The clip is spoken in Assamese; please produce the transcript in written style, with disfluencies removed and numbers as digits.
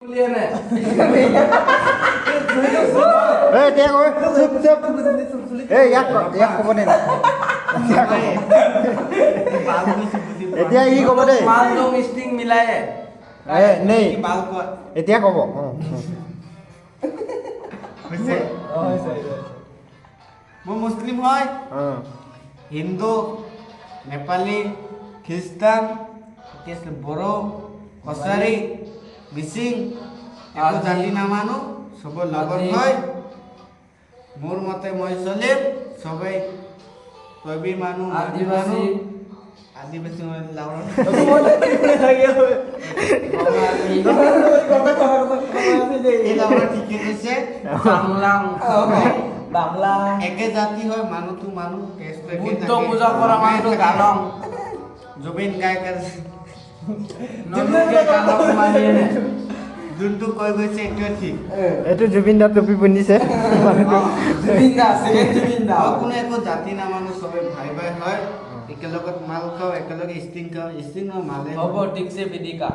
लिए ने ए क्या कोई चुप चुप ए याक को बने এতিয়া ই কব দে माल लो मिस्टिंग मिलाए ए नहीं बाल को এতিয়া কব হৈছে মই মুসলিম হয় হিন্দু নেপালী খ্ৰীষ্টান বড়ো কছাৰী মিচিং একো জাতি নামানো সবৰ লগত হয় মোৰ মতে মই চলিম সবাই কবি মানুহ आदिवासी আদিবাসী মই লাউৰা এই লাউৰা ঠিকে কৈছে बांगलांग বাংলা একে জাতি হয় মানুহটো মানুহ কেছটো একে बुद्ध पूजा करा मानो गानम জুবিন গায়কৰ नन्नू के गानम मानिए ने যোনটো কৈ গৈছে এইটো ঠিক এইটো জুবিন দা টুপি পিন্ধিছে জুবিনদা সেকেন্ড জুবিনদা কোনো একো জাতি নামানো সবে ভাই ভাই হয় একেলগত মাল খাওঁ একেলগে ষ্টিং খাওঁ ষ্টিং মালে होबो ठीक से विधि का